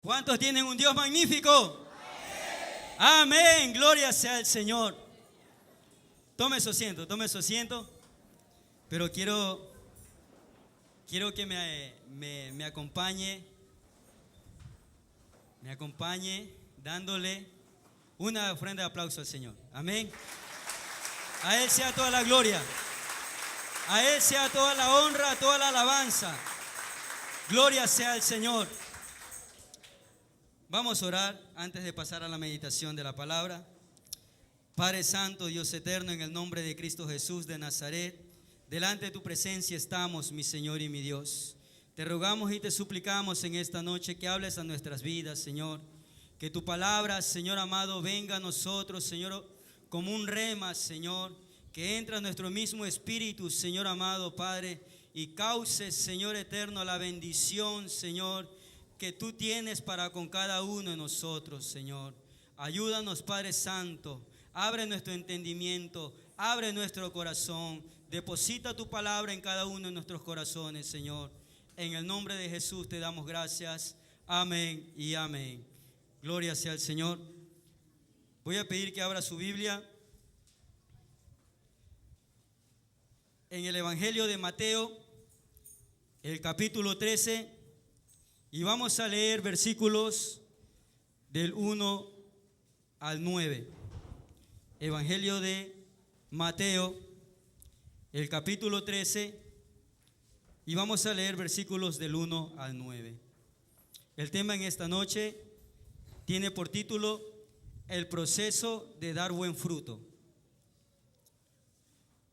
¿Cuántos tienen un Dios magnífico? Amén. Gloria sea al Señor. Tome su asiento. Pero quiero que me acompañe dándole una ofrenda de aplauso al Señor. Amén. A Él sea toda la gloria. A Él sea toda la honra, toda la alabanza. Gloria sea al Señor. Vamos a orar antes de pasar a la meditación de la palabra. Padre Santo, Dios eterno, en el nombre de Cristo Jesús de Nazaret, delante de tu presencia estamos, mi Señor y mi Dios. Te rogamos y te suplicamos en esta noche que hables a nuestras vidas, Señor. Que tu palabra, Señor amado, venga a nosotros, Señor, como un rema, Señor, que entra en nuestro mismo espíritu, Señor amado, Padre, y cause, Señor eterno, la bendición, Señor, que tú tienes para con cada uno de nosotros, Señor. Ayúdanos, Padre Santo, abre nuestro entendimiento, abre nuestro corazón, deposita tu palabra en cada uno de nuestros corazones, Señor. En el nombre de Jesús te damos gracias. Amén y amén. Gloria sea al Señor. Voy a pedir que abra su Biblia en el Evangelio de Mateo, el capítulo 13, y vamos a leer versículos del 1 al 9. Evangelio de Mateo, el capítulo 13, y vamos a leer versículos del 1 al 9. El tema en esta noche tiene por título El proceso de dar buen fruto.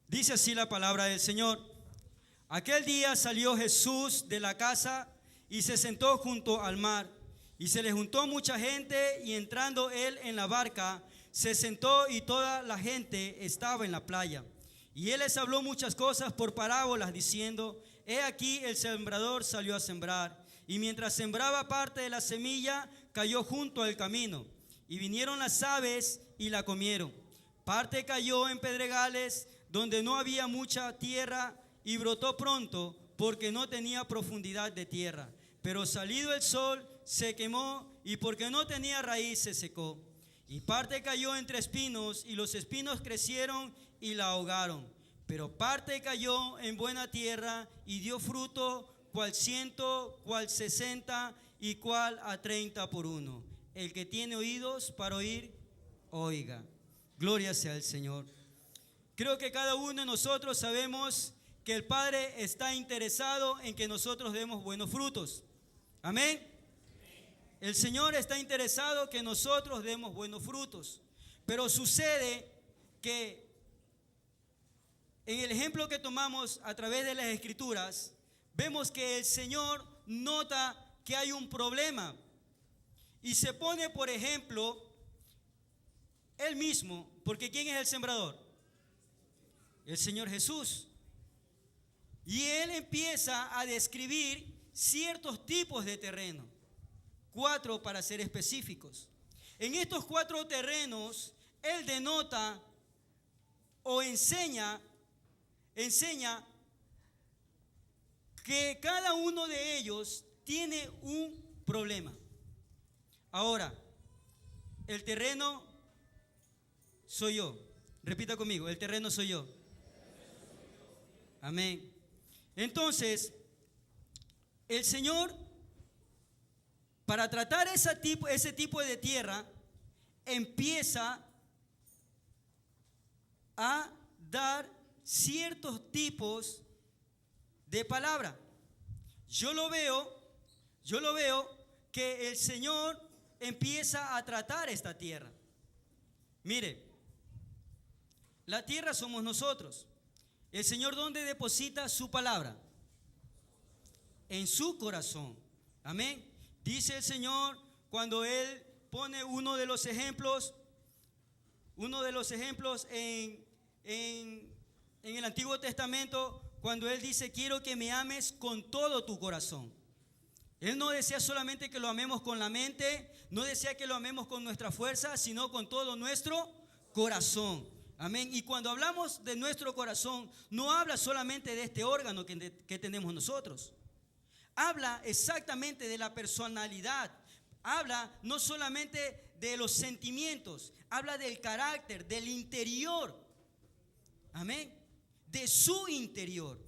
Dice así la palabra del Señor. Aquel día salió Jesús de la casa y se sentó junto al mar, y se le juntó mucha gente, y entrando él en la barca, se sentó, y toda la gente estaba en la playa. Y él les habló muchas cosas por parábolas, diciendo: He aquí el sembrador salió a sembrar, y mientras sembraba, parte de la semilla cayó junto al camino, y vinieron las aves y la comieron. Parte cayó en pedregales, donde no había mucha tierra, y brotó pronto, porque no tenía profundidad de tierra. Pero salido el sol, se quemó, y porque no tenía raíz, se secó. Y parte cayó entre espinos, y los espinos crecieron y la ahogaron. Pero parte cayó en buena tierra, y dio fruto, cual 100, cual 60, y cual a 30 por uno. El que tiene oídos para oír, oiga. Gloria sea al Señor. Creo que cada uno de nosotros sabemos que el Padre está interesado en que nosotros demos buenos frutos. Amén. El Señor está interesado que nosotros demos buenos frutos. Pero sucede que en el ejemplo que tomamos a través de las Escrituras, vemos que el Señor nota que hay un problema. Y se pone, por ejemplo, Él mismo, porque ¿quién es el sembrador? El Señor Jesús. Y Él empieza a describir ciertos tipos de terreno, 4 para ser específicos. En estos 4 terrenos, Él denota o enseña que cada uno de ellos tiene un problema. Ahora, el terreno soy yo. Repita conmigo, el terreno soy yo. Amén. Entonces, el Señor, para tratar ese tipo de tierra, empieza a dar ciertos tipos de palabra. Yo lo veo que el Señor empieza a tratar esta tierra. Mire, la tierra somos nosotros. El Señor, ¿dónde deposita su palabra? En su corazón. Amén. Dice el Señor, cuando Él pone uno de los ejemplos en el Antiguo Testamento, cuando Él dice: quiero que me ames con todo tu corazón. Él no desea solamente que lo amemos con la mente, no desea que lo amemos con nuestra fuerza, sino con todo nuestro corazón. Amén. Y cuando hablamos de nuestro corazón, no habla solamente de este órgano que tenemos nosotros. Habla exactamente de la personalidad. habla no solamente de los sentimientos, habla del carácter, del interior. Amén. De su interior.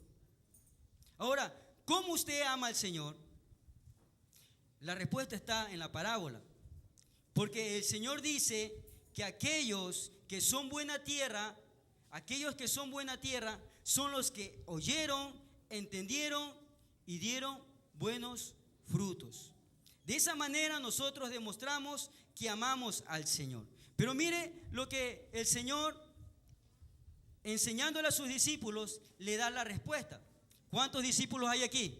Ahora, ¿cómo usted ama al Señor? La respuesta está en la parábola. Porque el Señor dice que aquellos que son buena tierra, son los que oyeron, entendieron y dieron buenos frutos. De esa manera nosotros demostramos que amamos al Señor. Pero mire lo que el Señor, enseñándole a sus discípulos, le da la respuesta. ¿Cuántos discípulos hay aquí?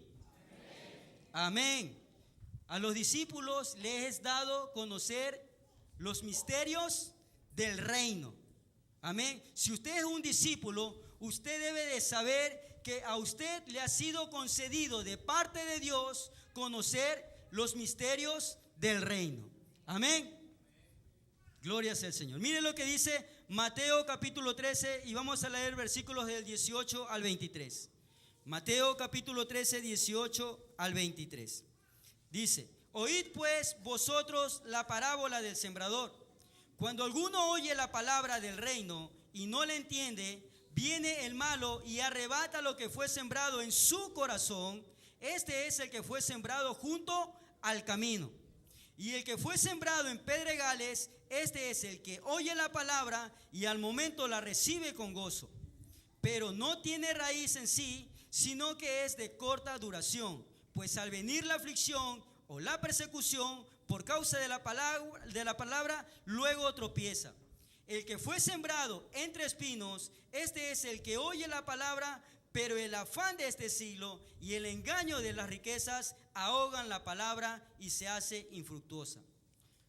Amén. A los discípulos les es dado conocer los misterios del reino. Amén. Si usted es un discípulo, usted debe de saber que a usted le ha sido concedido de parte de Dios conocer los misterios del reino. Amén. Gloria sea al Señor. Mire lo que dice Mateo capítulo 13 y vamos a leer versículos del 18 al 23. Mateo capítulo 13, 18 al 23. Dice: oíd pues vosotros la parábola del sembrador. Cuando alguno oye la palabra del reino y no le entiende, viene el malo y arrebata lo que fue sembrado en su corazón. Este es el que fue sembrado junto al camino. Y el que fue sembrado en pedregales, este es el que oye la palabra y al momento la recibe con gozo. Pero no tiene raíz en sí, sino que es de corta duración. Pues al venir la aflicción o la persecución por causa de la palabra, luego tropieza. El que fue sembrado entre espinos, este es el que oye la palabra, pero el afán de este siglo y el engaño de las riquezas ahogan la palabra y se hace infructuosa.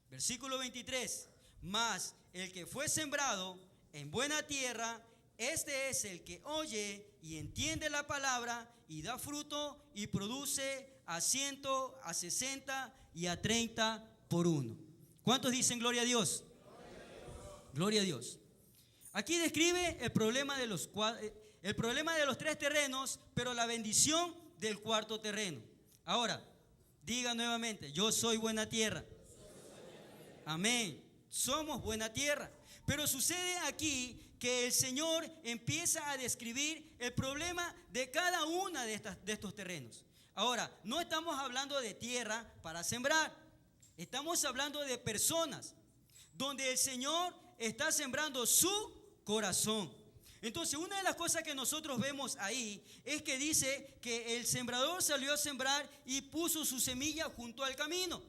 Versículo 23. Mas el que fue sembrado en buena tierra, este es el que oye y entiende la palabra y da fruto y produce a 100, a 60 y a 30 por uno. ¿Cuántos dicen gloria a Dios? Gloria a Dios. Aquí describe el problema de los tres terrenos, pero la bendición del cuarto terreno. Ahora, diga nuevamente: yo soy buena tierra. Amén. Somos buena tierra. Pero sucede aquí que el Señor empieza a describir el problema de cada una de estos terrenos. Ahora, no estamos hablando de tierra para sembrar. Estamos hablando de personas donde el Señor está sembrando su corazón. Entonces, una de las cosas que nosotros vemos ahí es que dice que el sembrador salió a sembrar y puso su semilla junto al camino.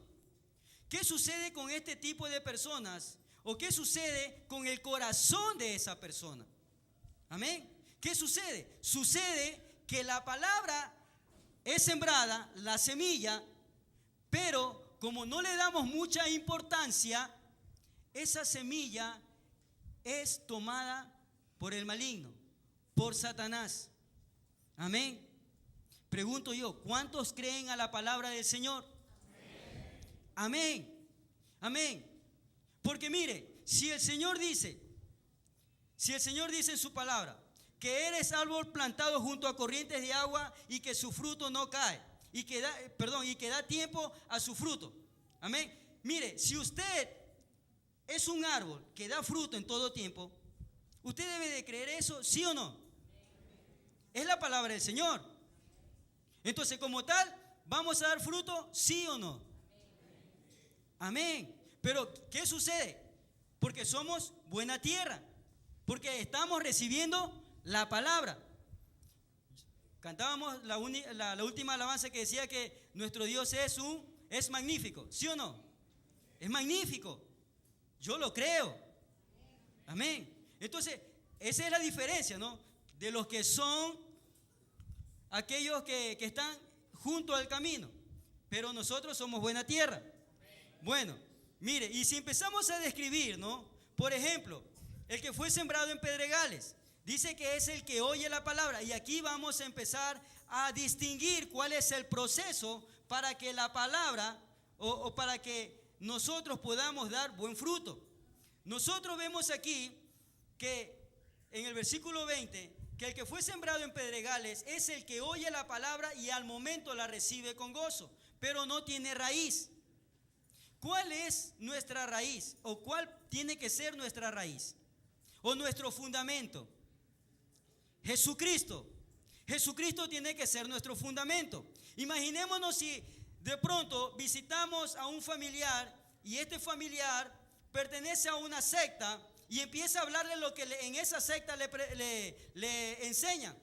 ¿Qué sucede con este tipo de personas? ¿O qué sucede con el corazón de esa persona? Amén. ¿Qué sucede? Sucede que la palabra es sembrada, la semilla, pero como no le damos mucha importancia, esa semilla es tomada por el maligno, por Satanás. Amén. Pregunto yo, ¿cuántos creen a la palabra del Señor? Amén. Amén. Porque mire, si el Señor dice en su palabra que eres árbol plantado junto a corrientes de agua y que su fruto no cae, y que da tiempo a su fruto. Amén. Mire, si usted es un árbol que da fruto en todo tiempo, usted debe de creer eso, ¿sí o no? Es la palabra del Señor. Entonces, como tal, ¿vamos a dar fruto, sí o no? Amén. Pero, ¿qué sucede? Porque somos buena tierra, porque estamos recibiendo la palabra. Cantábamos la última alabanza que decía que nuestro Dios es magnífico, ¿sí o no? Es magnífico. Yo lo creo. Amén. Entonces, esa es la diferencia, ¿no? De los que son aquellos que están junto al camino. Pero nosotros somos buena tierra. Bueno, mire, y si empezamos a describir, ¿no? Por ejemplo, el que fue sembrado en pedregales, dice que es el que oye la palabra. Y aquí vamos a empezar a distinguir cuál es el proceso para que la palabra o para que nosotros podamos dar buen fruto. Nosotros vemos aquí que en el versículo 20, que el que fue sembrado en pedregales es el que oye la palabra y al momento la recibe con gozo, pero no tiene raíz. ¿Cuál es nuestra raíz? ¿O cuál tiene que ser nuestra raíz? ¿O nuestro fundamento? Jesucristo. Jesucristo tiene que ser nuestro fundamento. Imaginémonos si de pronto visitamos a un familiar y este familiar pertenece a una secta y empieza a hablar de lo que en esa secta le enseñan.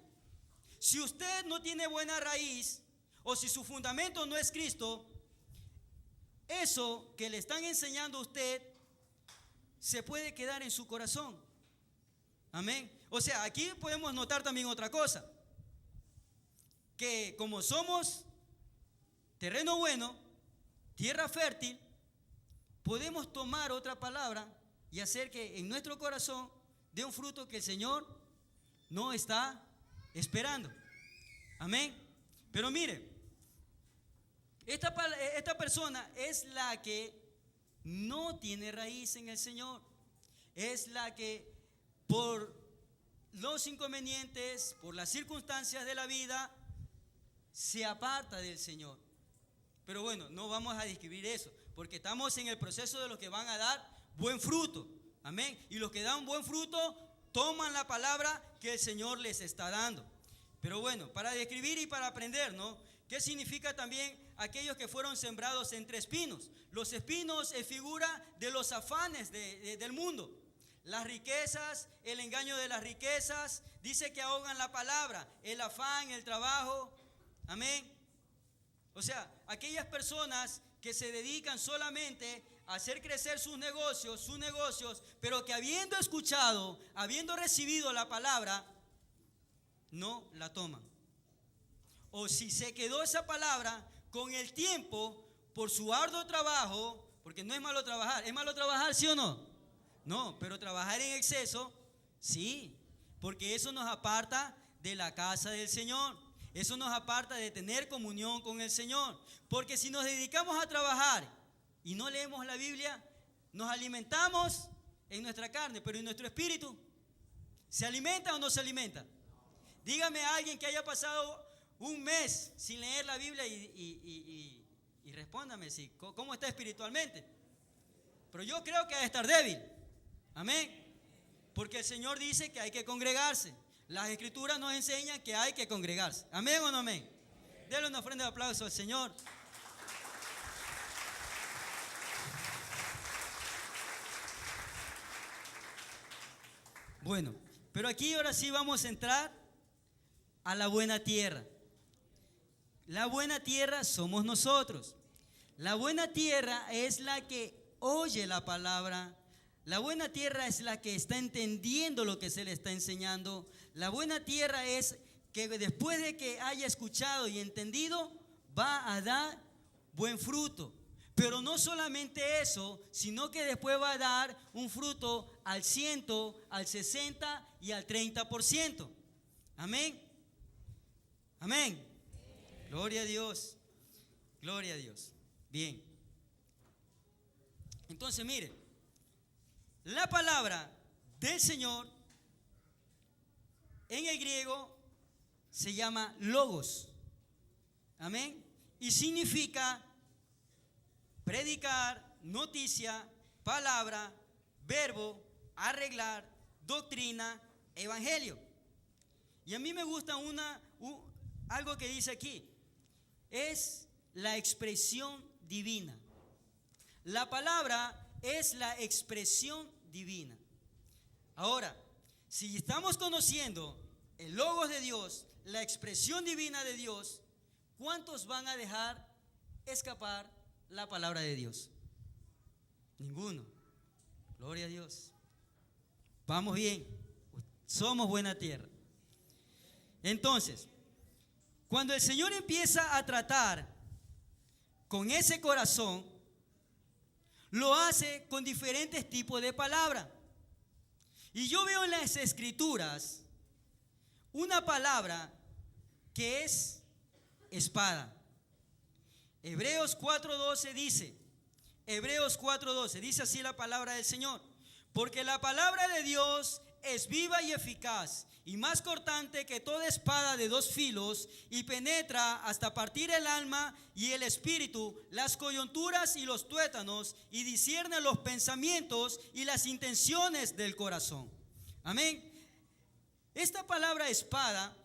Si usted no tiene buena raíz o si su fundamento no es Cristo, eso que le están enseñando a usted se puede quedar en su corazón. Amén. O sea, aquí podemos notar también otra cosa, que como somos terreno bueno, tierra fértil, podemos tomar otra palabra y hacer que en nuestro corazón dé un fruto que el Señor no está esperando. Amén. Pero mire, esta persona es la que no tiene raíz en el Señor. Es la que por los inconvenientes, por las circunstancias de la vida, se aparta del Señor. Pero bueno, no vamos a describir eso, porque estamos en el proceso de los que van a dar buen fruto. Amén. Y los que dan buen fruto toman la palabra que el Señor les está dando. Pero bueno, para describir y para aprender, ¿no? ¿Qué significa también aquellos que fueron sembrados entre espinos? Los espinos es figura de los afanes del mundo. Las riquezas, el engaño de las riquezas, dice que ahogan la palabra, el afán, el trabajo. Amén. O sea, aquellas personas que se dedican solamente a hacer crecer sus negocios, pero que habiendo escuchado, habiendo recibido la palabra, no la toman. O si se quedó esa palabra, con el tiempo, por su arduo trabajo, porque no es malo trabajar, ¿es malo trabajar, sí o no? No, pero trabajar en exceso, sí, porque eso nos aparta de la casa del Señor. Eso nos aparta de tener comunión con el Señor. Porque si nos dedicamos a trabajar y no leemos la Biblia, nos alimentamos en nuestra carne, pero en nuestro espíritu, ¿se alimenta o no se alimenta? Dígame a alguien que haya pasado un mes sin leer la Biblia y respóndame si, ¿cómo está espiritualmente? Pero yo creo que ha de estar débil. Amén. Porque el Señor dice que hay que congregarse. Las Escrituras nos enseñan que hay que congregarse. ¿Amén o no amén? Denle una ofrenda de aplauso al Señor. Bueno, pero aquí ahora sí vamos a entrar a la buena tierra. La buena tierra somos nosotros. La buena tierra es la que oye la palabra. La buena tierra es la que está entendiendo lo que se le está enseñando. La buena tierra es que después de que haya escuchado y entendido, va a dar buen fruto. Pero no solamente eso, sino que después va a dar un fruto al 100, al 60 y al 30%. Amén. Amén. Gloria a Dios. Gloria a Dios. Bien. Entonces, mire, la palabra del Señor en el griego se llama logos. Amén. Y significa predicar, noticia, palabra, verbo, arreglar, doctrina, evangelio. Y a mí me gusta algo que dice aquí. Es la expresión divina. La palabra es la expresión divina. Ahora, si estamos conociendo el logos de Dios, la expresión divina de Dios, ¿cuántos van a dejar escapar la palabra de Dios? Ninguno. Gloria a Dios. Vamos bien. Somos buena tierra. Entonces, cuando el Señor empieza a tratar con ese corazón, lo hace con diferentes tipos de palabras. Y yo veo en las Escrituras una palabra que es espada. Hebreos 4:12 dice así la palabra del Señor: porque la palabra de Dios es viva y eficaz, y más cortante que toda espada de dos filos, y penetra hasta partir el alma y el espíritu, las coyunturas y los tuétanos, y discierne los pensamientos y las intenciones del corazón. Amén. Esta palabra espada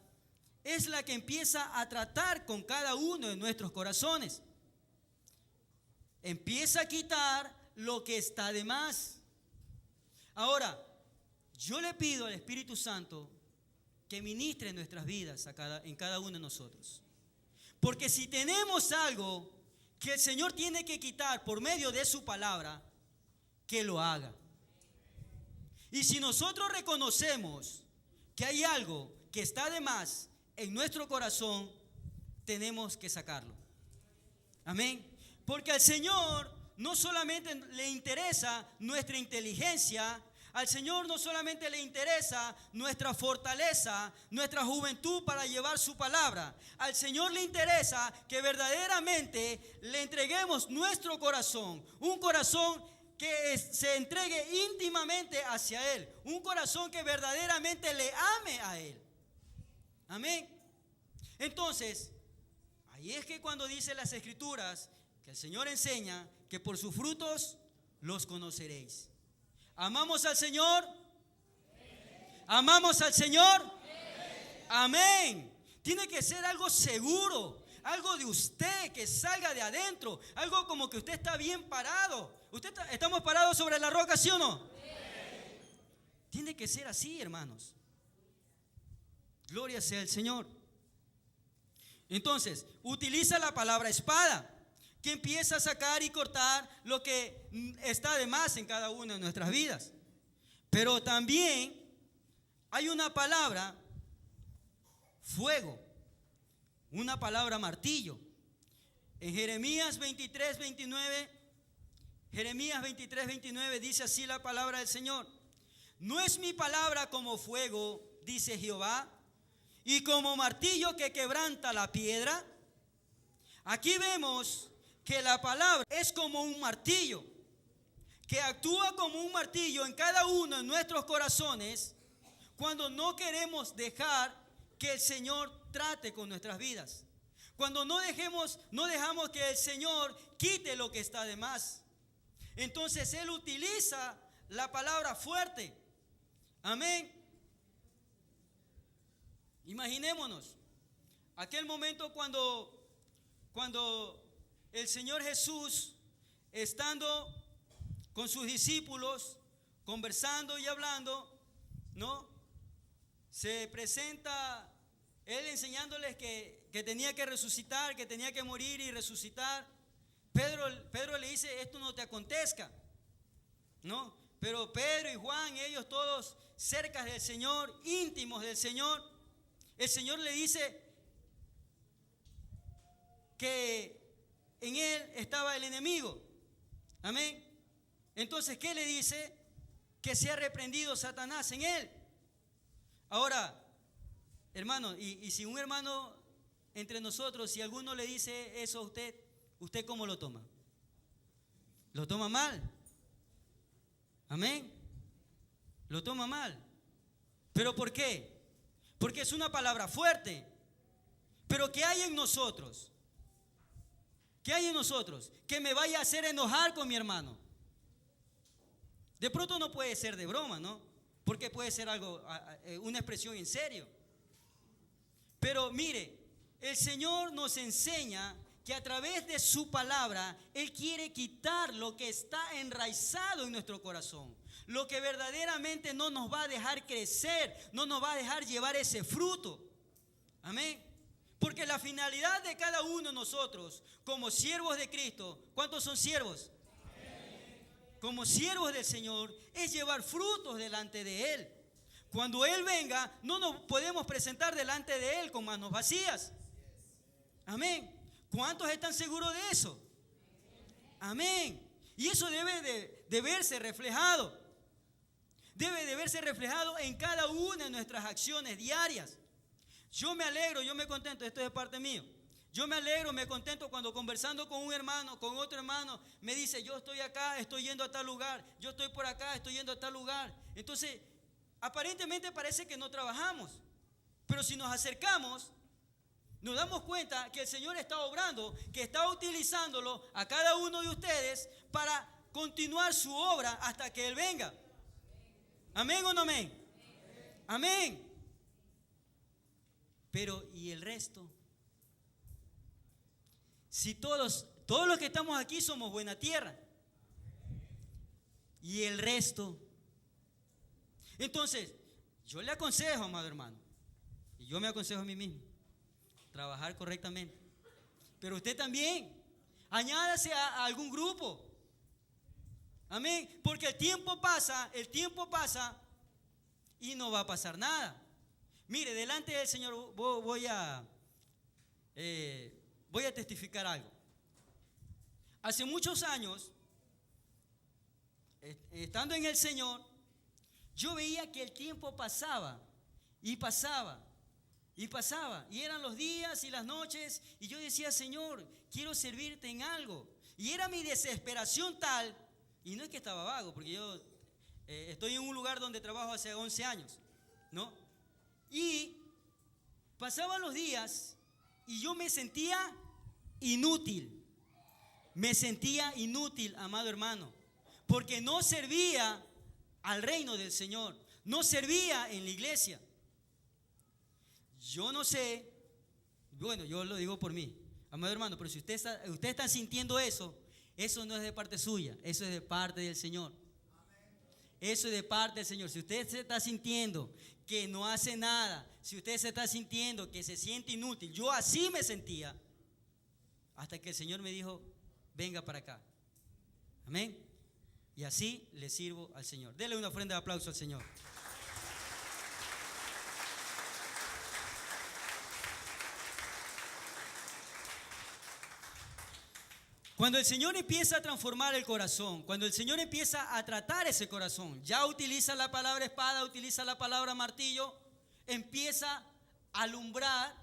es la que empieza a tratar con cada uno de nuestros corazones. Empieza a quitar lo que está de más. Ahora, yo le pido al Espíritu Santo que ministre en nuestras vidas en cada uno de nosotros. Porque si tenemos algo que el Señor tiene que quitar por medio de su palabra, que lo haga. Y si nosotros reconocemos que hay algo que está de más en nuestro corazón, tenemos que sacarlo. Amén. Porque al Señor no solamente le interesa nuestra inteligencia, al Señor no solamente le interesa nuestra fortaleza, nuestra juventud para llevar su palabra. Al Señor le interesa que verdaderamente le entreguemos nuestro corazón, un corazón que se entregue íntimamente hacia Él, un corazón que verdaderamente le ame a Él. Amén. Entonces, ahí es que cuando dice las Escrituras que el Señor enseña que por sus frutos los conoceréis. ¿Amamos al Señor? ¿Amamos al Señor? Amén. Tiene que ser algo seguro, algo de usted que salga de adentro, algo como que usted está bien parado. ¿Estamos parados sobre la roca, sí o no? Tiene que ser así, hermanos. Gloria sea el Señor. Entonces, utiliza la palabra espada, que empieza a sacar y cortar lo que está de más en cada una de nuestras vidas. Pero también hay una palabra, fuego, una palabra martillo. En Jeremías 23:29 dice así la palabra del Señor: no es mi palabra como fuego, dice Jehová, y como martillo que quebranta la piedra. Aquí vemos que la palabra es como un martillo, que actúa como un martillo en cada uno de nuestros corazones cuando no queremos dejar que el Señor trate con nuestras vidas. Cuando no dejamos que el Señor quite lo que está de más. Entonces Él utiliza la palabra fuerte. Amén. Imaginémonos aquel momento cuando el Señor Jesús, estando con sus discípulos, conversando y hablando, ¿no? Se presenta Él enseñándoles que tenía que resucitar, que tenía que morir y resucitar. Pedro le dice: esto no te acontezca, ¿no? Pero Pedro y Juan, ellos todos cerca del Señor, íntimos del Señor, el Señor le dice que en él estaba el enemigo. Amén. Entonces, ¿qué le dice? Que sea reprendido Satanás en él. Ahora, hermano, y si un hermano entre nosotros, si alguno le dice eso a ¿usted cómo lo toma? ¿Lo toma mal? Amén. Lo toma mal. ¿Pero por qué? Porque es una palabra fuerte. Pero ¿qué hay en nosotros? ¿Qué hay en nosotros? Que me vaya a hacer enojar con mi hermano. De pronto no puede ser de broma, ¿no? Porque puede ser algo, una expresión en serio. Pero mire, el Señor nos enseña que a través de su palabra Él quiere quitar lo que está enraizado en nuestro corazón, lo que verdaderamente no nos va a dejar crecer, no nos va a dejar llevar ese fruto. Amén. Porque la finalidad de cada uno de nosotros, como siervos de Cristo, ¿cuántos son siervos? Como siervos del Señor, es llevar frutos delante de Él. Cuando Él venga, no nos podemos presentar delante de Él con manos vacías. Amén. ¿Cuántos están seguros de eso? Amén. Y eso debe de verse reflejado. Debe de verse reflejado en cada una de nuestras acciones diarias. Yo me alegro, yo me contento, esto es de parte mío. Yo me alegro, me contento cuando conversando con un hermano, con otro hermano, me dice: yo estoy acá, estoy yendo a tal lugar, yo estoy por acá, estoy yendo a tal lugar. Entonces, aparentemente parece que no trabajamos, pero si nos acercamos, nos damos cuenta que el Señor está obrando, que está utilizándolo a cada uno de ustedes para continuar su obra hasta que Él venga. ¿Amén o no amén? Amén. Pero ¿y el resto? Si todos los que estamos aquí somos buena tierra, ¿y el resto? Entonces, yo le aconsejo, amado hermano, y yo me aconsejo a mí mismo, trabajar correctamente. Pero usted también, añádase a algún grupo. Amén. Porque el tiempo pasa y no va a pasar nada. Mire, delante del Señor voy a testificar algo. Hace muchos años, estando en el Señor, yo veía que el tiempo pasaba y pasaba y pasaba. Y eran los días y las noches y yo decía, Señor, quiero servirte en algo. Y era mi desesperación tal, y no es que estaba vago, porque yo estoy en un lugar donde trabajo hace 11 años, ¿no? Y pasaban los días y yo me sentía inútil. Me sentía inútil, amado hermano, porque no servía al reino del Señor, no servía en la iglesia. Yo no sé, bueno, yo lo digo por mí, amado hermano, pero si usted está sintiendo eso no es de parte suya, eso es de parte del Señor. Eso es de parte del Señor. Si usted se está sintiendo que no hace nada, si usted se está sintiendo que se siente inútil, yo así me sentía, hasta que el Señor me dijo, venga para acá. Amén. Y así le sirvo al Señor. Dele una ofrenda de aplauso al Señor. Cuando el Señor empieza a transformar el corazón, cuando el Señor empieza a tratar ese corazón, ya utiliza la palabra espada, utiliza la palabra martillo, empieza a alumbrar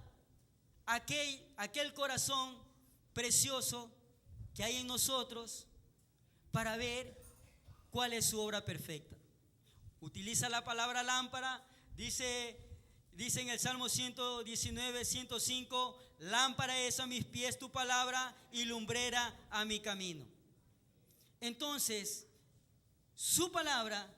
aquel corazón precioso que hay en nosotros para ver cuál es su obra perfecta. Utiliza la palabra lámpara, dice en el Salmo 119, 105, lámpara es a mis pies tu palabra y lumbrera a mi camino. Entonces, su palabra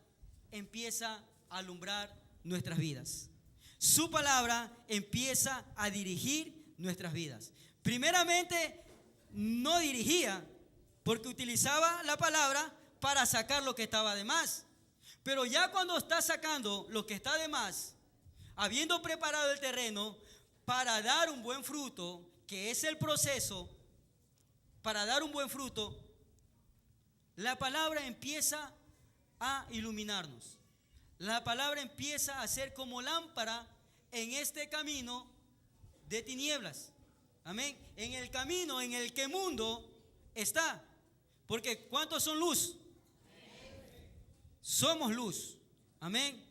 empieza a alumbrar nuestras vidas. Su palabra empieza a dirigir nuestras vidas. Primeramente, no dirigía, porque utilizaba la palabra para sacar lo que estaba de más. Pero ya cuando está sacando lo que está de más, habiendo preparado el terreno para dar un buen fruto, que es el proceso, para dar un buen fruto, la palabra empieza a iluminarnos. La palabra empieza a ser como lámpara en este camino de tinieblas. Amén. En el camino en el que el mundo está. Porque ¿cuántos son luz? Somos luz. Amén.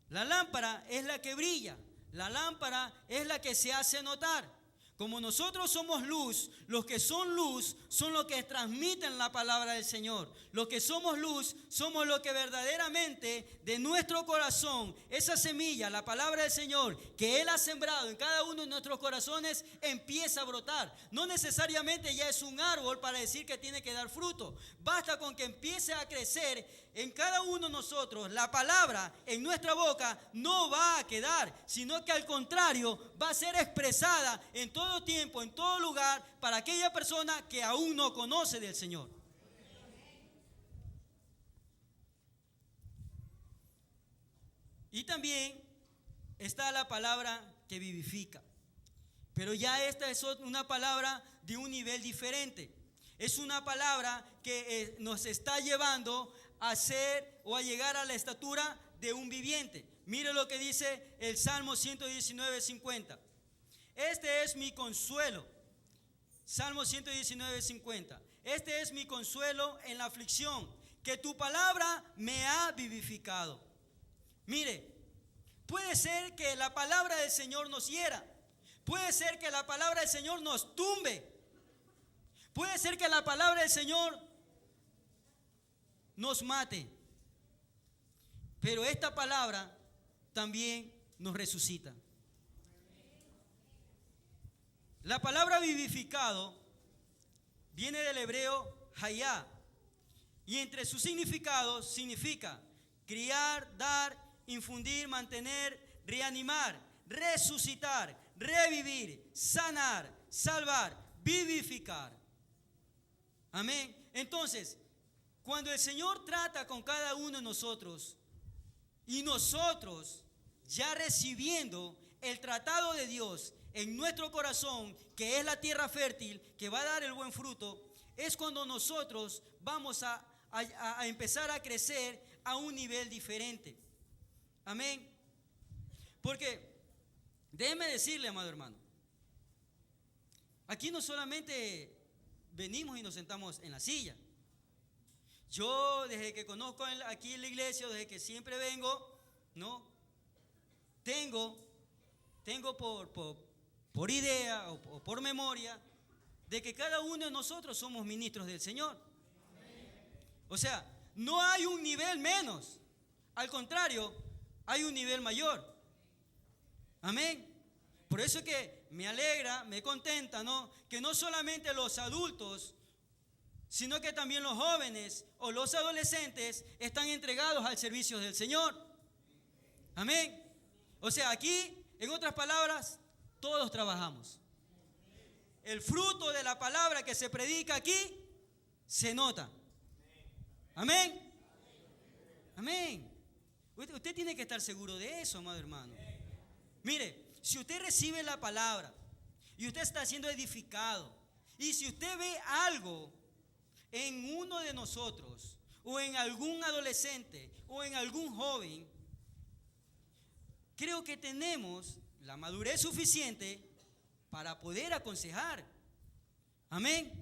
La lámpara es la que brilla. La lámpara es la que se hace notar. Como nosotros somos luz, los que son luz son los que transmiten la palabra del Señor. Los que somos luz somos los que verdaderamente de nuestro corazón, esa semilla, la palabra del Señor que Él ha sembrado en cada uno de nuestros corazones, empieza a brotar. No necesariamente ya es un árbol para decir que tiene que dar fruto. Basta con que empiece a crecer en cada uno de nosotros. La palabra en nuestra boca no va a quedar, sino que al contrario va a ser expresada en todo tiempo, en todo lugar, para aquella persona que aún no conoce del Señor. Y también está la palabra que vivifica. Pero ya esta es una palabra de un nivel diferente. Es una palabra que nos está llevando a ser o a llegar a la estatura de un viviente. Mire lo que dice el Salmo 119, 50. Este es mi consuelo. Salmo 119, 50. Este es mi consuelo en la aflicción, que tu palabra me ha vivificado. Mire, puede ser que la palabra del Señor nos hiera. Puede ser que la palabra del Señor nos tumbe. Puede ser que la palabra del Señor nos mate. pero esta palabra también nos resucita. La palabra vivificado viene del hebreo hayá, y entre sus significados significa criar, dar, infundir, mantener, reanimar, resucitar, revivir, sanar, salvar, vivificar. Amén. Entonces, cuando el Señor trata con cada uno de nosotros y nosotros ya recibiendo el tratado de Dios en nuestro corazón, que es la tierra fértil, que va a dar el buen fruto, es cuando nosotros vamos a empezar a crecer a un nivel diferente. Amén. Porque déjeme decirle, amado hermano, aquí no solamente venimos y nos sentamos en la silla. Yo desde que conozco aquí en la iglesia, desde que siempre vengo, ¿no? Tengo por idea o por memoria de que cada uno de nosotros somos ministros del Señor. O sea, no hay un nivel menos, al contrario, hay un nivel mayor. Amén. Por eso es que me alegra, me contenta, ¿no? Que no solamente los adultos, sino que también los jóvenes o los adolescentes están entregados al servicio del Señor. Amén. O sea, aquí, en otras palabras, todos trabajamos. El fruto de la palabra que se predica aquí se nota. Amén. Amén. Usted tiene que estar seguro de eso, amado hermano. Mire, si usted recibe la palabra y usted está siendo edificado, y si usted ve algo en uno de nosotros, o en algún adolescente, o en algún joven, creo que tenemos la madurez suficiente para poder aconsejar. Amén.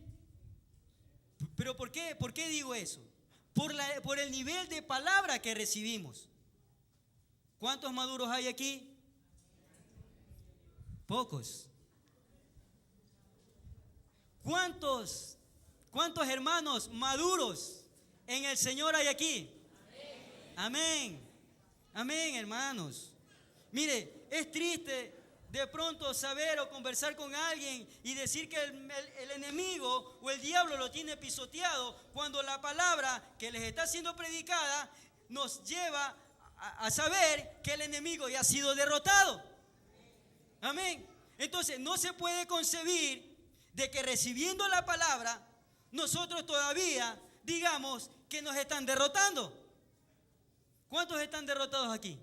¿Pero por qué? ¿Por qué digo eso? Por el nivel de palabra que recibimos. ¿Cuántos maduros hay aquí? Pocos. ¿Cuántos hermanos maduros en el Señor hay aquí? Amén. Amén, hermanos. Mire, es triste de pronto saber o conversar con alguien y decir que el enemigo o el diablo lo tiene pisoteado, cuando la palabra que les está siendo predicada nos lleva a saber que el enemigo ya ha sido derrotado. Amén. Entonces no se puede concebir de que recibiendo la palabra nosotros todavía digamos que nos están derrotando. ¿Cuántos están derrotados aquí?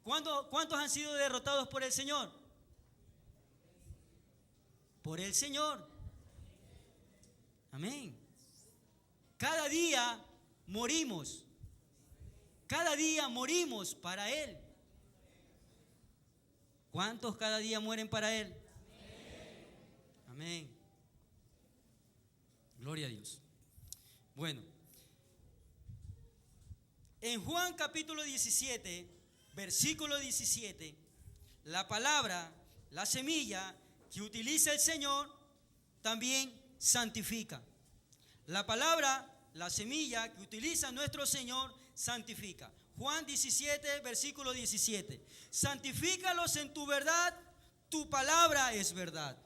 ¿Cuántos han sido derrotados por el Señor? Por el Señor. Amén. Cada día morimos. Cada día morimos para Él. ¿Cuántos cada día mueren para Él? Amén. Gloria a Dios. Bueno, en Juan capítulo 17, versículo 17, la palabra, la semilla que utiliza el Señor también santifica. La palabra, la semilla que utiliza nuestro Señor santifica. Juan 17, versículo 17. Santifícalos en tu verdad, tu palabra es verdad.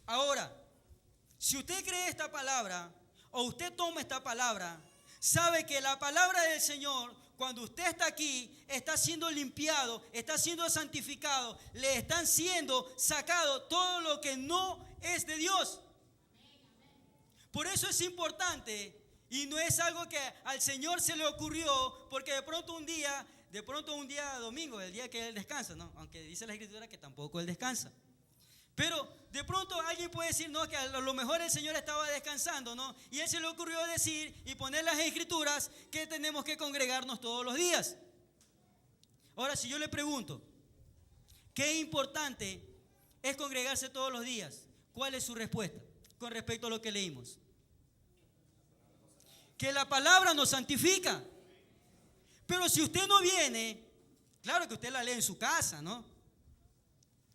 Ahora, si usted cree esta palabra o usted toma esta palabra, sabe que la palabra del Señor, cuando usted está aquí, está siendo limpiado, está siendo santificado, le están siendo sacado todo lo que no es de Dios. Por eso es importante, y no es algo que al Señor se le ocurrió, porque de pronto un día domingo, el día que Él descansa, ¿no? Aunque dice la Escritura que tampoco Él descansa. Pero de pronto alguien puede decir, no, que a lo mejor el Señor estaba descansando, ¿no? Y Él se le ocurrió decir y poner las Escrituras que tenemos que congregarnos todos los días. Ahora, si yo le pregunto, ¿qué importante es congregarse todos los días? ¿Cuál es su respuesta con respecto a lo que leímos? Que la palabra nos santifica. Pero si usted no viene, claro que usted la lee en su casa, ¿no?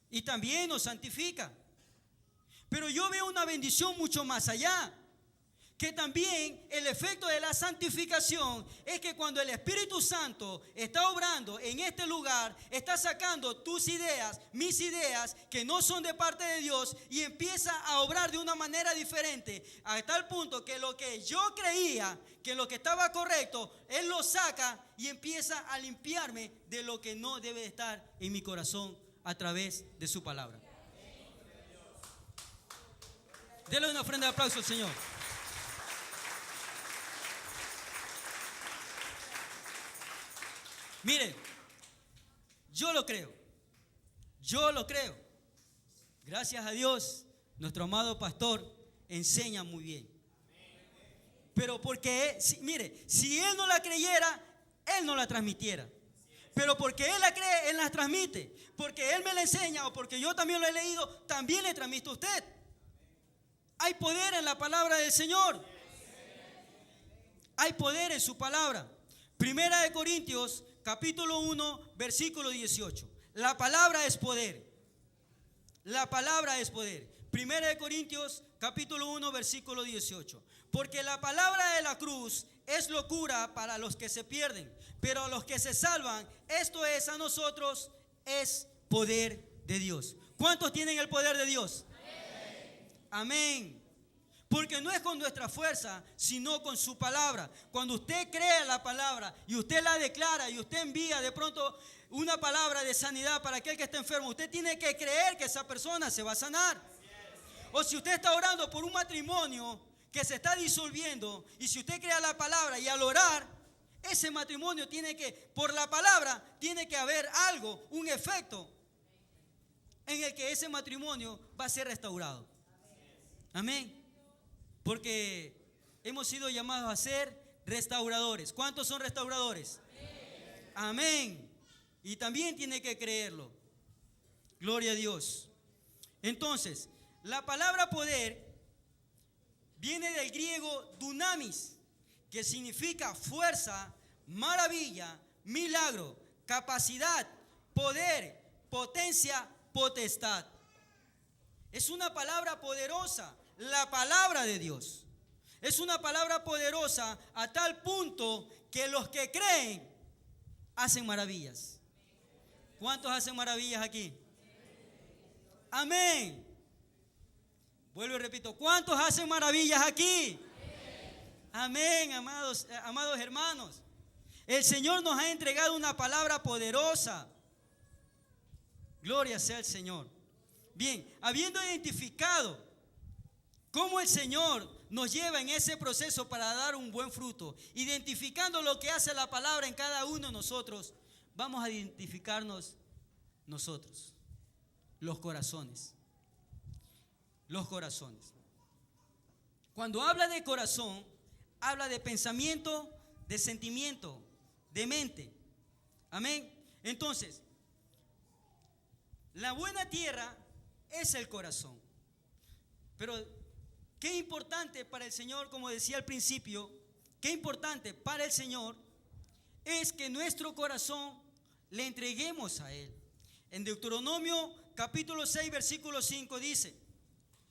Y también nos santifica. Pero yo veo una bendición mucho más allá, que también el efecto de la santificación es que cuando el Espíritu Santo está obrando en este lugar, está sacando tus ideas, mis ideas, que no son de parte de Dios, y empieza a obrar de una manera diferente, a tal punto que lo que yo creía, que lo que estaba correcto, Él lo saca y empieza a limpiarme de lo que no debe estar en mi corazón a través de su palabra. Denle una ofrenda de aplauso al Señor. Mire, yo lo creo. Gracias a Dios, nuestro amado pastor enseña muy bien. Pero porque, mire, si él no la creyera, él no la transmitiera. Pero porque él la cree, él la transmite. Porque él me la enseña o porque yo también lo he leído, también le transmito a usted. Hay poder en la palabra del Señor. Hay poder en su palabra. Primera de Corintios, capítulo 1, versículo 18. La palabra es poder. La palabra es poder. Primera de Corintios, capítulo 1, versículo 18. Porque la palabra de la cruz es locura para los que se pierden, pero a los que se salvan, esto es a nosotros, es poder de Dios. ¿Cuántos tienen el poder de Dios? Amén. Porque no es con nuestra fuerza, sino con su palabra. Cuando usted crea la palabra y usted la declara y usted envía de pronto una palabra de sanidad para aquel que está enfermo, usted tiene que creer que esa persona se va a sanar. O si usted está orando por un matrimonio que se está disolviendo, y si usted crea la palabra y al orar, ese matrimonio tiene que, por la palabra, tiene que haber algo, un efecto en el que ese matrimonio va a ser restaurado. Amén. Porque hemos sido llamados a ser restauradores. ¿Cuántos son restauradores? Amén. Y también tiene que creerlo. Gloria a Dios. Entonces, la palabra poder viene del griego dunamis, que significa fuerza, maravilla, milagro, capacidad, poder, potencia, potestad. Es una palabra poderosa, la palabra de Dios. Es una palabra poderosa a tal punto que los que creen hacen maravillas. ¿Cuántos hacen maravillas aquí? Amén. Vuelvo y repito, ¿cuántos hacen maravillas aquí? Amén, amados hermanos. El Señor nos ha entregado una palabra poderosa. Gloria sea al Señor. Bien, habiendo identificado cómo el Señor nos lleva en ese proceso para dar un buen fruto, identificando lo que hace la palabra en cada uno de nosotros, vamos a identificarnos nosotros, los corazones. Los corazones. Cuando habla de corazón, habla de pensamiento, de sentimiento, de mente. Amén. Entonces, la buena tierra es el corazón. Pero qué importante para el Señor, como decía al principio, qué importante para el Señor es que nuestro corazón le entreguemos a Él. En Deuteronomio capítulo 6, versículo 5 dice,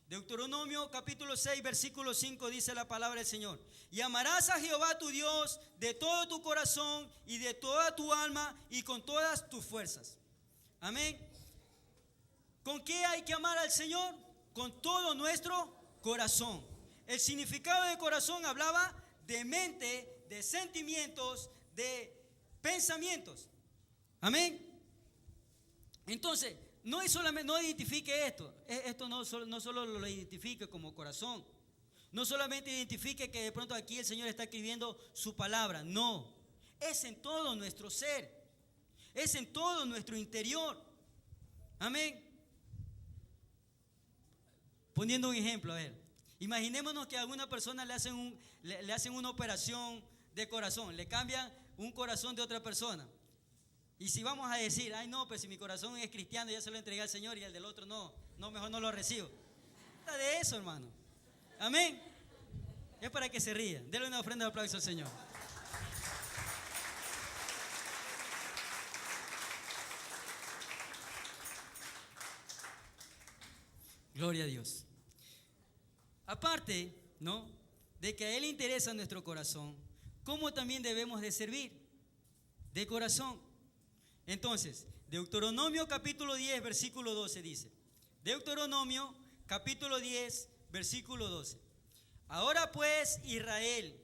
Deuteronomio capítulo 6, versículo 5 dice la palabra del Señor: y amarás a Jehová tu Dios de todo tu corazón y de toda tu alma y con todas tus fuerzas. Amén. ¿Con qué hay que amar al Señor? Con todo nuestro corazón. El significado de corazón hablaba de mente, de sentimientos, de pensamientos. Amén. Entonces, no es solamente, no identifique esto no solo lo identifique como corazón, no solamente identifique que de pronto aquí el Señor está escribiendo su palabra, no, es en todo nuestro ser, es en todo nuestro interior. Amén. Poniendo un ejemplo, a ver, imaginémonos que a alguna persona le hacen una operación de corazón, le cambian un corazón de otra persona. Y si vamos a decir, ay no, pues si mi corazón es cristiano, ya se lo entregué al Señor y el del otro no, mejor no lo recibo. Nada de eso, hermano. Amén. Es para que se ría. Denle una ofrenda de aplauso al Señor. Gloria a Dios. Aparte, ¿no?, de que a Él le interesa nuestro corazón, ¿cómo también debemos de servir? De corazón. Entonces, Deuteronomio capítulo 10, versículo 12 dice, Deuteronomio capítulo 10, versículo 12. Ahora pues, Israel,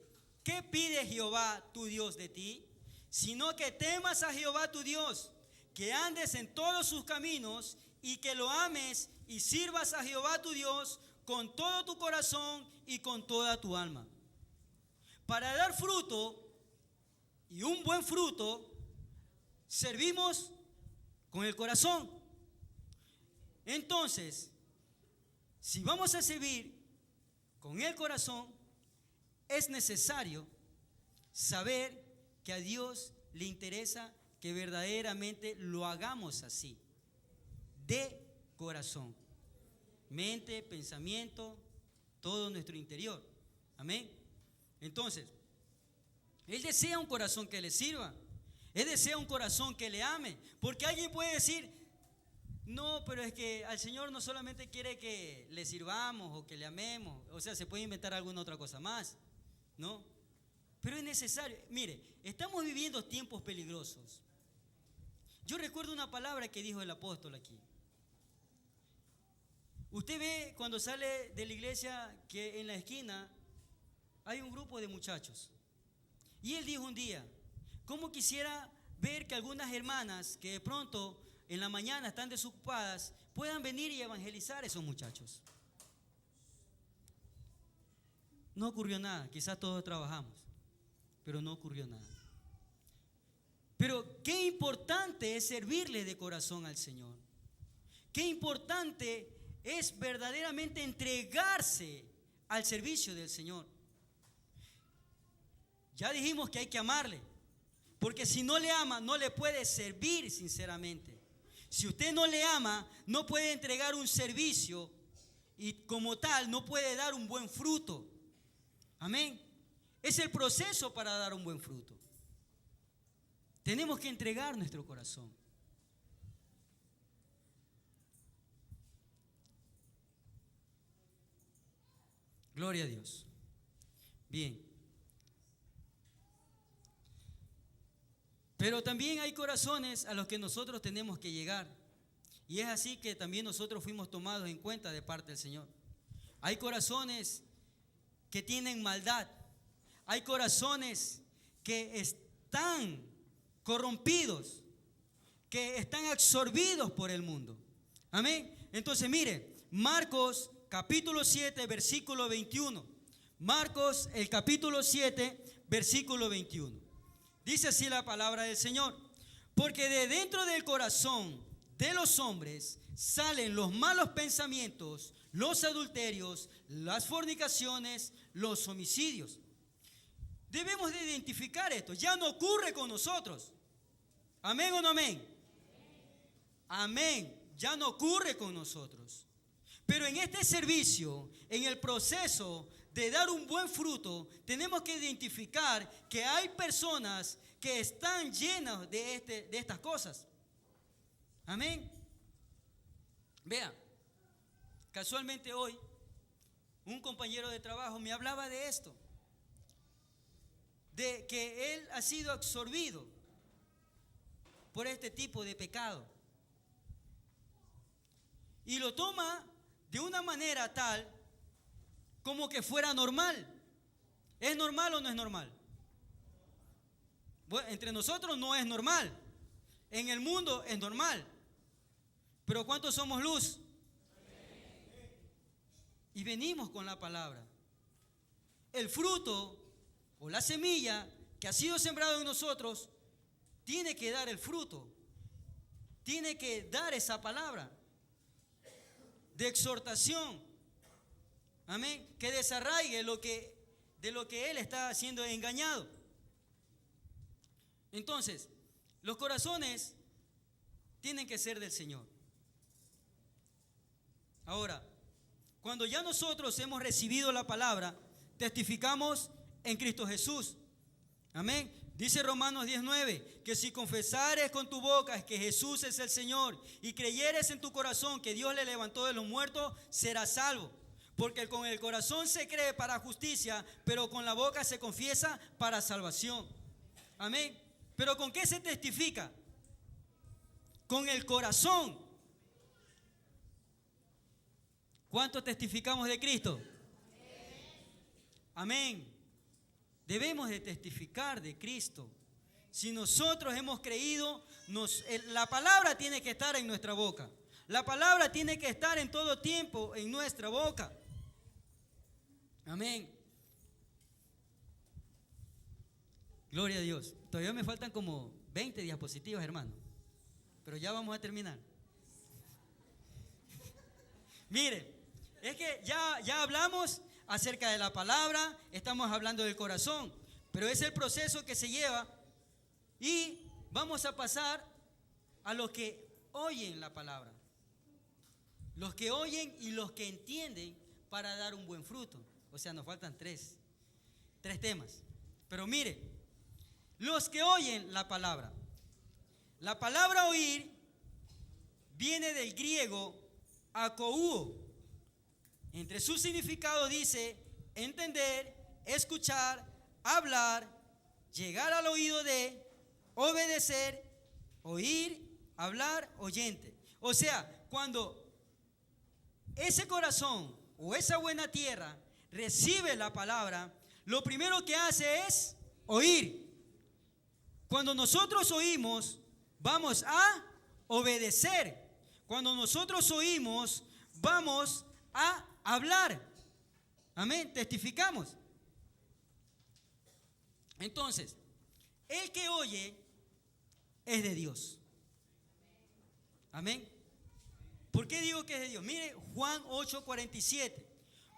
¿qué pide Jehová tu Dios de ti? Sino que temas a Jehová tu Dios, que andes en todos sus caminos y que lo ames y sirvas a Jehová tu Dios con todo tu corazón y con toda tu alma. Para dar fruto, y un buen fruto, servimos con el corazón. Entonces, si vamos a servir con el corazón, es necesario saber que a Dios le interesa que verdaderamente lo hagamos así, de corazón, mente, pensamiento, todo nuestro interior. Amén. Entonces, Él desea un corazón que le sirva. Él desea un corazón que le ame. Porque alguien puede decir, no, pero es que al Señor no solamente quiere que le sirvamos o que le amemos. O sea, se puede inventar alguna otra cosa más, ¿no? Pero es necesario. Mire, estamos viviendo tiempos peligrosos. Yo recuerdo una palabra que dijo el apóstol aquí. Usted ve cuando sale de la iglesia que en la esquina hay un grupo de muchachos. Y él dijo un día, ¿cómo quisiera ver que algunas hermanas que de pronto en la mañana están desocupadas puedan venir y evangelizar a esos muchachos? No ocurrió nada, quizás todos trabajamos, pero no ocurrió nada. Pero qué importante es servirle de corazón al Señor. Qué importante es verdaderamente entregarse al servicio del Señor. Ya dijimos que hay que amarle, porque si no le ama, no le puede servir sinceramente. Si usted no le ama, no puede entregar un servicio y como tal no puede dar un buen fruto. Amén. Es el proceso para dar un buen fruto. Tenemos que entregar nuestro corazón. Gloria a Dios. Bien. Pero también hay corazones a los que nosotros tenemos que llegar. Y es así que también nosotros fuimos tomados en cuenta de parte del Señor. Hay corazones que tienen maldad. Hay corazones que están corrompidos, que están absorbidos por el mundo. Amén. Entonces mire, Marcos capítulo 7, versículo 21. Marcos el capítulo 7, versículo 21. Dice así la palabra del Señor. Porque de dentro del corazón de los hombres salen los malos pensamientos, los adulterios, las fornicaciones, los homicidios. Debemos de identificar esto. Ya no ocurre con nosotros. ¿Amén o no amén? Amén. Ya no ocurre con nosotros. Pero en este servicio, en el proceso de dar un buen fruto, tenemos que identificar que hay personas que están llenas de estas cosas. Amén. Vea, casualmente hoy, un compañero de trabajo me hablaba de esto, de que él ha sido absorbido por este tipo de pecado. Y lo toma de una manera tal como que fuera normal. ¿Es normal o no es normal? Bueno, entre nosotros no es normal. En el mundo es normal. Pero ¿cuántos somos luz? Y venimos con la palabra. El fruto o la semilla que ha sido sembrado en nosotros tiene que dar el fruto. Tiene que dar esa palabra de exhortación. Amén. Que desarraigue de lo que él está siendo engañado. Entonces, los corazones tienen que ser del Señor. Ahora, cuando ya nosotros hemos recibido la palabra, testificamos en Cristo Jesús. Amén. Dice Romanos 19, que si confesares con tu boca que Jesús es el Señor y creyeres en tu corazón que Dios le levantó de los muertos, serás salvo. Porque con el corazón se cree para justicia, pero con la boca se confiesa para salvación. Amén. ¿Pero con qué se testifica? Con el corazón. ¿Cuánto testificamos de Cristo? Amén. Debemos de testificar de Cristo. Si nosotros hemos creído, la palabra tiene que estar en nuestra boca. La palabra tiene que estar en todo tiempo en nuestra boca. Amén. Gloria a Dios. Todavía me faltan como 20 diapositivas, hermano. Pero ya vamos a terminar. Mire, es que ya hablamos acerca de la palabra, estamos hablando del corazón, pero es el proceso que se lleva y vamos a pasar a los que oyen la palabra. Los que oyen y los que entienden para dar un buen fruto. O sea, nos faltan tres temas. Pero mire, los que oyen la palabra. La palabra oír viene del griego akouo. Entre sus significados dice entender, escuchar, hablar, llegar al oído de, obedecer, oír, hablar, oyente. O sea, cuando ese corazón o esa buena tierra recibe la palabra, lo primero que hace es oír. Cuando nosotros oímos, vamos a obedecer. Cuando nosotros oímos, vamos a hablar. Amén, testificamos. Entonces, el que oye es de Dios. Amén. ¿Por qué digo que es de Dios? Mire, Juan 8:47.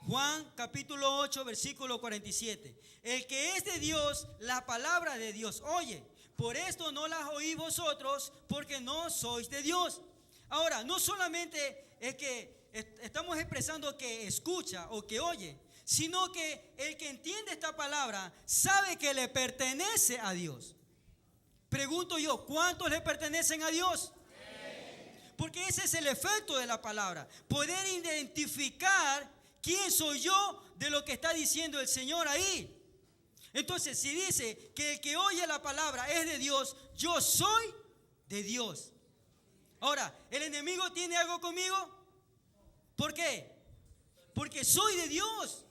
Juan capítulo 8, versículo 47. El que es de Dios, la palabra de Dios oye. Por esto no las oís vosotros, porque no sois de Dios. Ahora, no solamente es que estamos expresando que escucha o que oye, sino que el que entiende esta palabra sabe que le pertenece a Dios. Pregunto yo, ¿cuántos le pertenecen a Dios? Porque ese es el efecto de la palabra. Poder identificar quién soy yo de lo que está diciendo el Señor ahí. Entonces, si dice que el que oye la palabra es de Dios, yo soy de Dios. Ahora, ¿el enemigo tiene algo conmigo? ¿Por qué? Porque soy de Dios.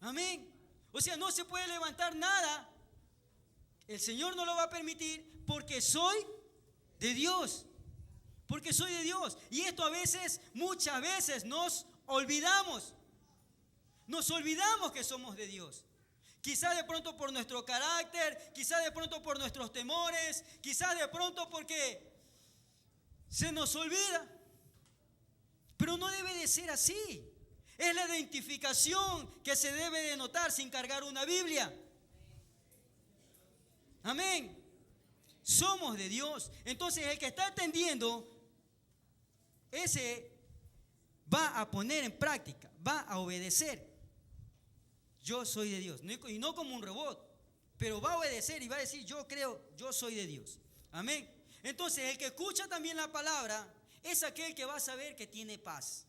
Amén. O sea, no se puede levantar nada. El Señor no lo va a permitir porque soy de Dios. Porque soy de Dios. Y esto a veces, muchas veces nos olvidamos. Nos olvidamos que somos de Dios. Quizás de pronto por nuestro carácter, quizás de pronto por nuestros temores, quizás de pronto porque se nos olvida. Pero no debe de ser así. Es la identificación que se debe de notar sin cargar una Biblia. Amén. Somos de Dios. Entonces el que está entendiendo, ese va a poner en práctica, va a obedecer. Yo soy de Dios. Y no como un robot, pero va a obedecer y va a decir, yo creo, yo soy de Dios. Amén. Entonces el que escucha también la palabra es aquel que va a saber que tiene paz.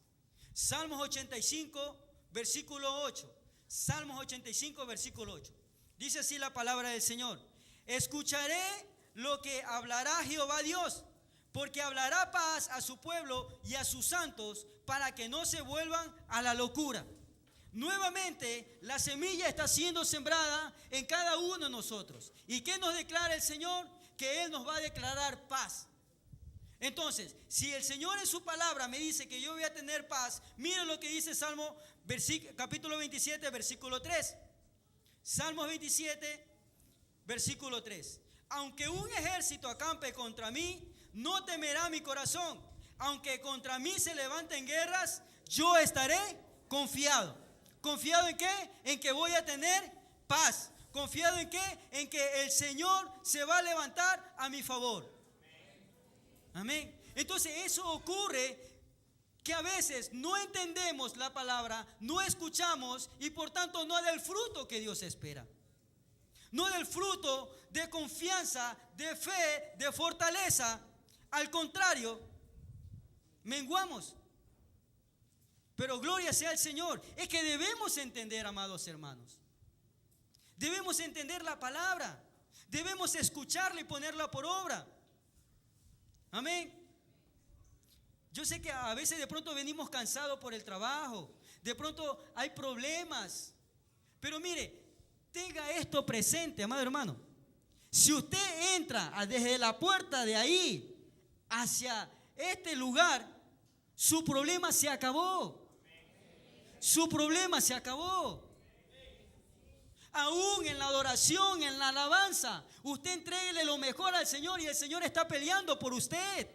Salmos 85, versículo 8. Salmos 85, versículo 8. Dice así la palabra del Señor. Escucharé lo que hablará Jehová Dios, porque hablará paz a su pueblo y a sus santos para que no se vuelvan a la locura. Nuevamente, la semilla está siendo sembrada en cada uno de nosotros. ¿Y qué nos declara el Señor? Que Él nos va a declarar paz. Entonces, si el Señor en su palabra me dice que yo voy a tener paz, miren lo que dice Salmo, capítulo 27, versículo 3. Salmos 27, versículo 3. Aunque un ejército acampe contra mí, no temerá mi corazón. Aunque contra mí se levanten guerras, yo estaré confiado. ¿Confiado en qué? En que voy a tener paz. ¿Confiado en qué? En que el Señor se va a levantar a mi favor. Amén. Entonces eso ocurre que a veces no entendemos la palabra, no escuchamos y por tanto no da el fruto que Dios espera. No da el fruto de confianza, de fe, de fortaleza. Al contrario, menguamos. Pero gloria sea al Señor. Es que debemos entender, amados hermanos. Debemos entender la palabra. Debemos escucharla y ponerla por obra. Amén. Yo sé que a veces de pronto venimos cansados por el trabajo. De pronto hay problemas. Pero mire, tenga esto presente, amado hermano. Si usted entra desde la puerta de ahí hacia este lugar, su problema se acabó. Su problema se acabó. Aún en la adoración, en la alabanza, usted entréguele lo mejor al Señor y el Señor está peleando por usted.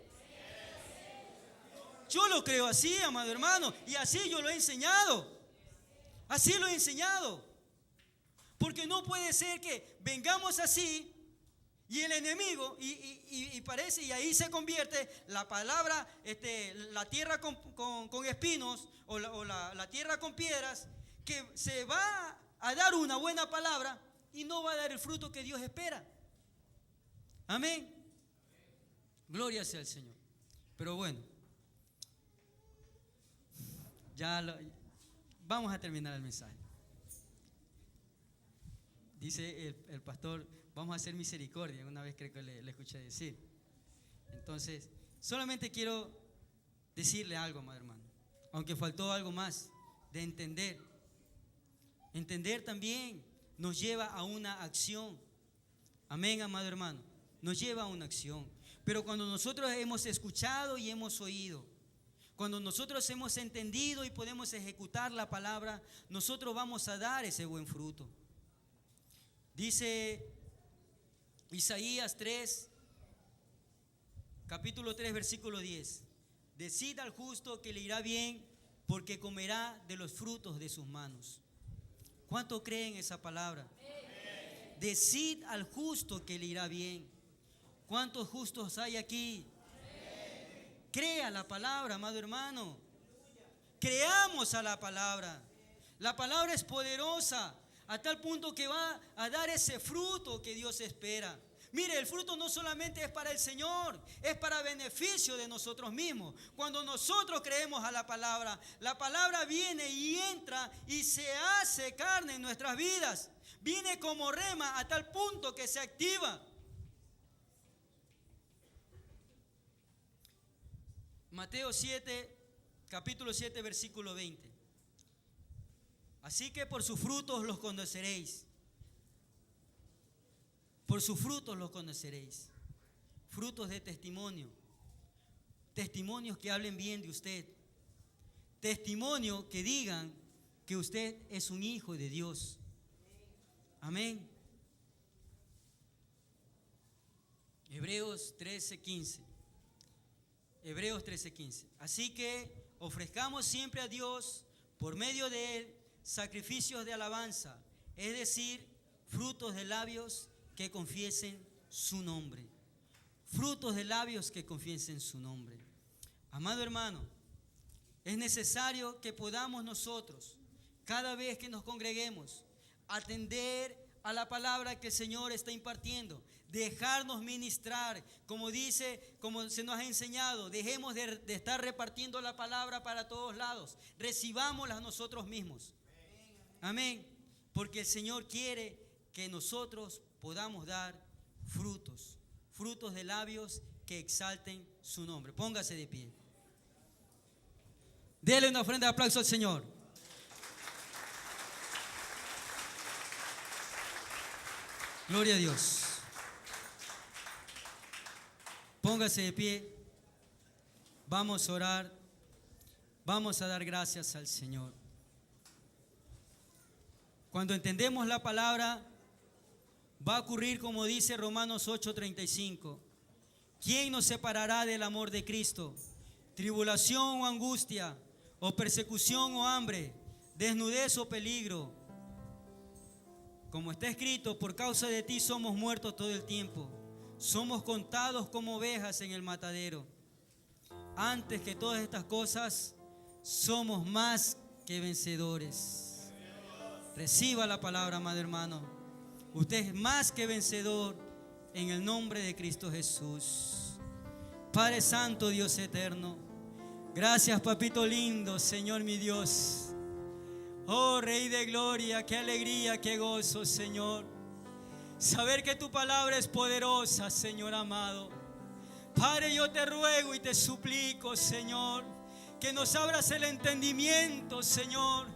Yo lo creo así, amado hermano, y así yo lo he enseñado. Así lo he enseñado. Porque no puede ser que vengamos así y el enemigo, y parece, y ahí se convierte la palabra, la tierra con espinos, o la tierra con piedras, que se va a dar una buena palabra y no va a dar el fruto que Dios espera. Amén. Gloria sea al Señor. Pero bueno, vamos a terminar el mensaje. Dice el pastor, vamos a hacer misericordia. Una vez creo que le escuché decir. Entonces, solamente quiero decirle algo, amado hermano. Aunque faltó algo más de entender. Entender también nos lleva a una acción. Amén, amado hermano. Nos lleva a una acción. Pero cuando nosotros hemos escuchado y hemos oído, cuando nosotros hemos entendido y podemos ejecutar la palabra, nosotros vamos a dar ese buen fruto. Dice Isaías 3, capítulo 3, versículo 10. Decid al justo que le irá bien, porque comerá de los frutos de sus manos. ¿Cuánto creen esa palabra? Amén. Decid al justo que le irá bien. ¿Cuántos justos hay aquí? Amén. Crea la palabra, amado hermano. Creamos a la palabra. La palabra es poderosa, a tal punto que va a dar ese fruto que Dios espera. Mire, el fruto no solamente es para el Señor, es para beneficio de nosotros mismos. Cuando nosotros creemos a la palabra viene y entra y se hace carne en nuestras vidas. Viene como rema a tal punto que se activa. Mateo 7, capítulo 7, versículo 20. Así que por sus frutos los conoceréis. Por sus frutos los conoceréis. Frutos de testimonio. Testimonios que hablen bien de usted. Testimonios que digan que usted es un hijo de Dios. Amén. Hebreos 13:15. Hebreos 13:15. Así que ofrezcamos siempre a Dios, por medio de Él, sacrificios de alabanza, es decir, frutos de labios que confiesen su nombre. Frutos de labios que confiesen su nombre. Amado hermano, es necesario que podamos nosotros, cada vez que nos congreguemos, atender a la palabra que el Señor está impartiendo, dejarnos ministrar, como dice, como se nos ha enseñado, dejemos de estar repartiendo la palabra para todos lados, recibámosla nosotros mismos. Amén. Porque el Señor quiere que nosotros podamos dar frutos, frutos de labios que exalten su nombre. Póngase de pie. Dele una ofrenda de aplauso al Señor. Gloria a Dios. Póngase de pie. Vamos a orar. Vamos a dar gracias al Señor. Cuando entendemos la palabra, va a ocurrir como dice Romanos 8:35. ¿Quién nos separará del amor de Cristo? ¿Tribulación o angustia? ¿O persecución o hambre? ¿Desnudez o peligro? Como está escrito, por causa de ti somos muertos todo el tiempo. Somos contados como ovejas en el matadero. Antes que todas estas cosas, somos más que vencedores. Reciba la palabra, amado hermano. Usted es más que vencedor en el nombre de Cristo Jesús. Padre Santo, Dios eterno, Gracias, papito lindo, Señor mi Dios. Oh, Rey de gloria, qué alegría, qué gozo, Señor. Saber que tu palabra es poderosa, Señor amado. Padre, yo te ruego y te suplico, Señor, que nos abras el entendimiento, Señor.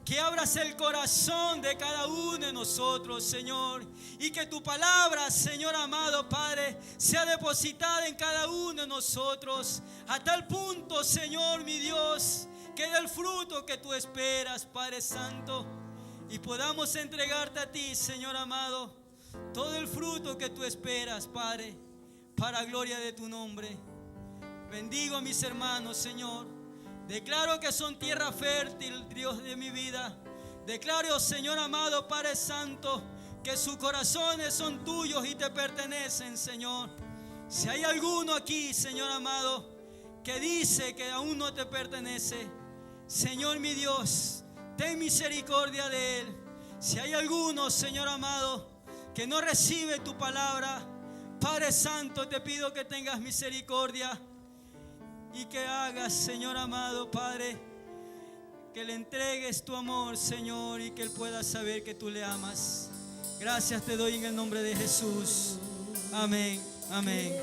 Que abras el corazón de cada uno de nosotros, Señor. Y que tu palabra, Señor amado Padre, sea depositada en cada uno de nosotros. A tal punto, Señor mi Dios, que dé el fruto que tú esperas, Padre Santo. Y podamos entregarte a ti, Señor amado, todo el fruto que tú esperas, Padre, para gloria de tu nombre. Bendigo a mis hermanos, Señor. Declaro que son tierra fértil, Dios de mi vida. Declaro, Señor amado, Padre Santo, que sus corazones son tuyos y te pertenecen, Señor. Si hay alguno aquí, Señor amado, que dice que aún no te pertenece, Señor mi Dios, ten misericordia de él. Si hay alguno, Señor amado, que no recibe tu palabra, Padre Santo, te pido que tengas misericordia y que hagas, Señor amado, Padre, que le entregues tu amor, Señor, y que él pueda saber que tú le amas. Gracias te doy en el nombre de Jesús. Amén, amén.